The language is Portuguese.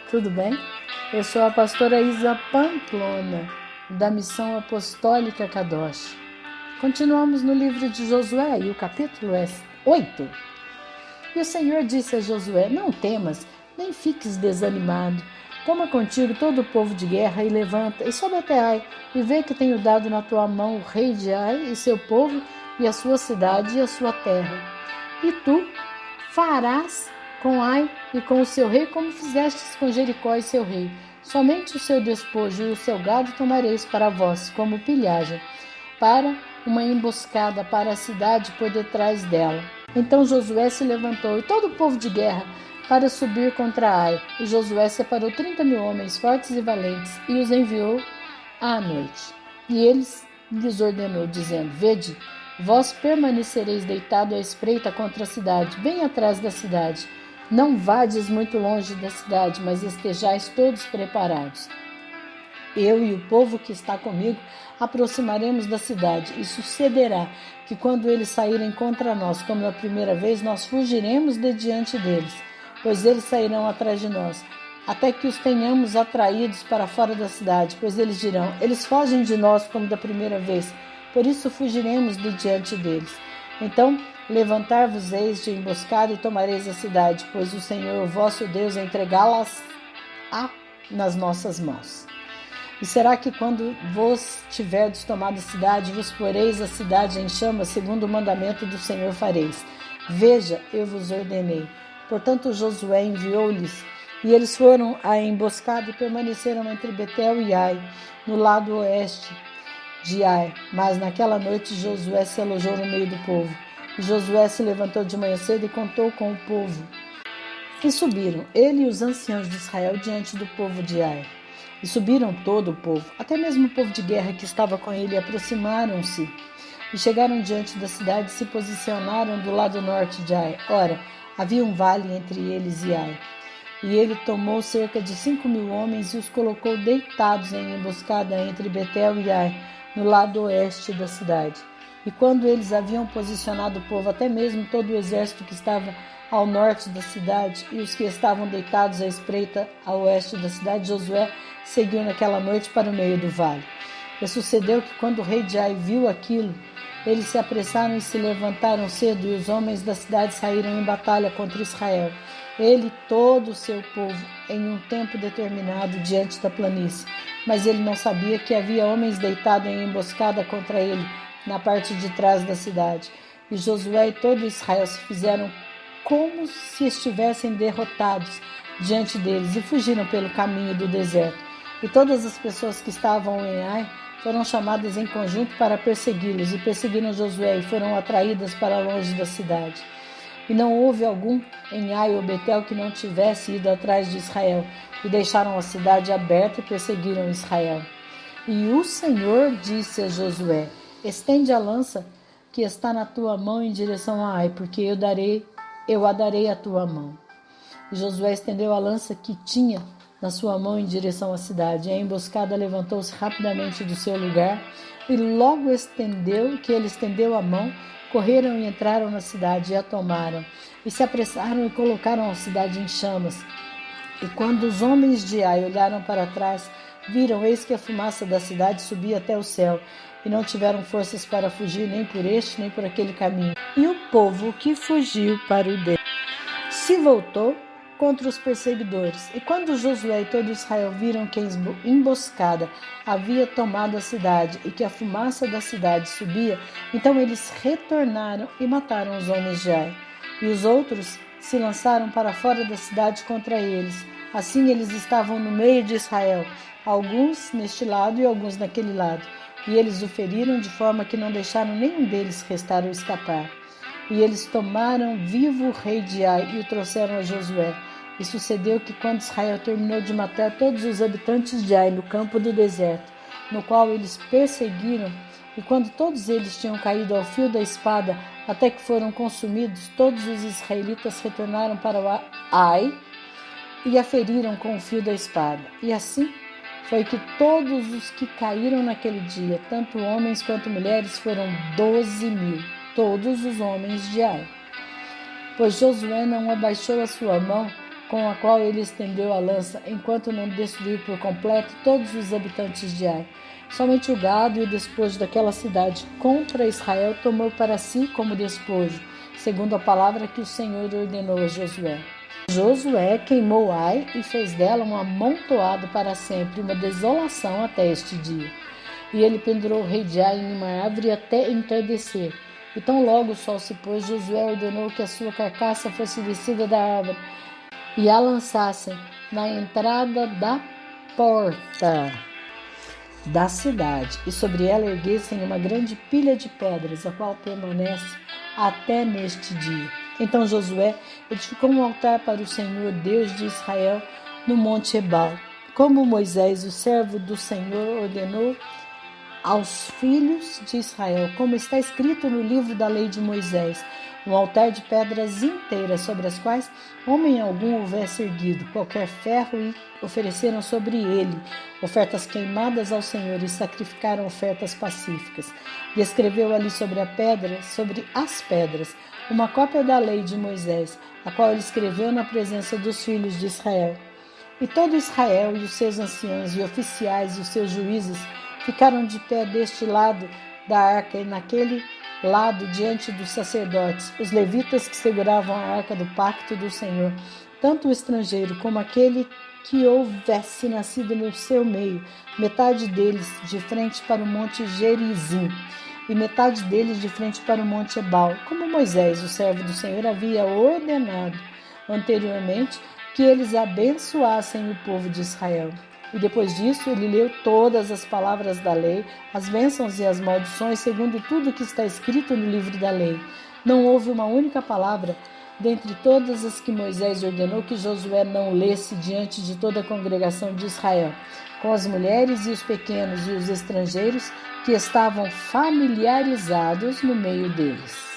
tudo bem? Eu sou a pastora Isa Pamplona, da Missão Apostólica Kadosh. Continuamos no livro de Josué e o capítulo é 8. E o Senhor disse a Josué: não temas, nem fiques desanimado. Toma contigo todo o povo de guerra e levanta, e sobe até Ai, e vê que tenho dado na tua mão o rei de Ai e seu povo, e a sua cidade e a sua terra. E tu farás com Ai e com o seu rei como fizestes com Jericó e seu rei. Somente o seu despojo e o seu gado tomareis para vós, como pilhagem, para uma emboscada para a cidade por detrás dela. Então Josué se levantou e todo o povo de guerra para subir contra Ai. E Josué separou 30.000 homens fortes e valentes e os enviou à noite. E eles lhes ordenou, dizendo: vede, vós permanecereis deitado à espreita contra a cidade, bem atrás da cidade. Não vades muito longe da cidade, mas estejais todos preparados. Eu e o povo que está comigo aproximaremos da cidade, e sucederá que quando eles saírem contra nós, como na primeira vez, nós fugiremos de diante deles, pois eles sairão atrás de nós, até que os tenhamos atraídos para fora da cidade, pois eles dirão: eles fogem de nós como da primeira vez, por isso fugiremos de diante deles. Então levantar-vos-eis de emboscada e tomareis a cidade, pois o Senhor, o vosso Deus, entregá-las nas nossas mãos. E será que quando vos tiverdes tomado a cidade, vos poreis a cidade em chamas, segundo o mandamento do Senhor fareis. Veja, eu vos ordenei. Portanto Josué enviou-lhes, e eles foram à emboscada e permaneceram entre Betel e Ai, no lado oeste de Ai. Mas naquela noite Josué se alojou no meio do povo. E Josué se levantou de manhã cedo e contou com o povo. E subiram, ele e os anciãos de Israel, diante do povo de Ai. E subiram todo o povo, até mesmo o povo de guerra que estava com ele, aproximaram-se. E chegaram diante da cidade e se posicionaram do lado norte de Ai. Ora, havia um vale entre eles e Ai. E ele tomou cerca de 5.000 homens e os colocou deitados em emboscada entre Betel e Ai, no lado oeste da cidade. E quando eles haviam posicionado o povo, até mesmo todo o exército que estava ao norte da cidade e os que estavam deitados à espreita ao oeste da cidade, Josué seguiu naquela noite para o meio do vale. E sucedeu que quando o rei de Ai viu aquilo, eles se apressaram e se levantaram cedo, e os homens da cidade saíram em batalha contra Israel, ele e todo o seu povo, em um tempo determinado diante da planície. Mas ele não sabia que havia homens deitados em emboscada contra ele, na parte de trás da cidade. E Josué e todo Israel se fizeram como se estivessem derrotados diante deles e fugiram pelo caminho do deserto. E todas as pessoas que estavam em Ai foram chamadas em conjunto para persegui-los, e perseguiram Josué e foram atraídas para longe da cidade. E não houve algum em Ai ou Betel que não tivesse ido atrás de Israel, e deixaram a cidade aberta e perseguiram Israel. E o Senhor disse a Josué: estende a lança que está na tua mão em direção a Ai, porque eu a darei à tua mão. E Josué estendeu a lança que tinha na sua mão em direção à cidade. E a emboscada levantou-se rapidamente do seu lugar, e logo que ele estendeu a mão, correram e entraram na cidade e a tomaram, e se apressaram e colocaram a cidade em chamas. E quando os homens de Ai olharam para trás, viram, eis que a fumaça da cidade subia até o céu, e não tiveram forças para fugir nem por este nem por aquele caminho. E o povo que fugiu para o deserto se voltou contra os perseguidores. E quando Josué e todo Israel viram que a emboscada havia tomado a cidade e que a fumaça da cidade subia, então eles retornaram e mataram os homens de Ai. E os outros se lançaram para fora da cidade contra eles. Assim eles estavam no meio de Israel, alguns neste lado e alguns naquele lado. E eles o feriram de forma que não deixaram nenhum deles restar ou escapar. E eles tomaram vivo o rei de Ai e o trouxeram a Josué. E sucedeu que quando Israel terminou de matar todos os habitantes de Ai no campo do deserto, no qual eles perseguiram, e quando todos eles tinham caído ao fio da espada, até que foram consumidos, todos os israelitas retornaram para Ai e a feriram com o fio da espada. E assim foi que todos os que caíram naquele dia, tanto homens quanto mulheres, foram 12.000, todos os homens de Ai. Pois Josué não abaixou a sua mão com a qual ele estendeu a lança, enquanto não destruiu por completo todos os habitantes de Ai. Somente o gado e o despojo daquela cidade contra Israel tomou para si como despojo, segundo a palavra que o Senhor ordenou a Josué. Josué queimou Ai e fez dela um amontoado para sempre, uma desolação até este dia. E ele pendurou o rei de Ai em uma árvore até entardecer. E tão logo o sol se pôs, Josué ordenou que a sua carcaça fosse descida da árvore e a lançassem na entrada da porta da cidade, e sobre ela erguessem uma grande pilha de pedras, a qual permanece até neste dia. Então Josué edificou um altar para o Senhor, Deus de Israel, no monte Ebal, como Moisés, o servo do Senhor, ordenou aos filhos de Israel, como está escrito no livro da lei de Moisés, um altar de pedras inteiras, sobre as quais homem algum houvesse erguido qualquer ferro, e ofereceram sobre ele ofertas queimadas ao Senhor, e sacrificaram ofertas pacíficas. E escreveu ali sobre as pedras, uma cópia da lei de Moisés, a qual ele escreveu na presença dos filhos de Israel. E todo Israel e os seus anciãos e oficiais e os seus juízes ficaram de pé deste lado da arca e naquele lado diante dos sacerdotes, os levitas que seguravam a arca do pacto do Senhor, tanto o estrangeiro como aquele que houvesse nascido no seu meio, metade deles de frente para o monte Gerizim e metade deles de frente para o monte Ebal, como Moisés, o servo do Senhor, havia ordenado anteriormente que eles abençoassem o povo de Israel. E depois disso ele leu todas as palavras da lei, as bênçãos e as maldições, segundo tudo que está escrito no livro da lei. Não houve uma única palavra dentre todas as que Moisés ordenou que Josué não lesse diante de toda a congregação de Israel, com as mulheres e os pequenos e os estrangeiros que estavam familiarizados no meio deles.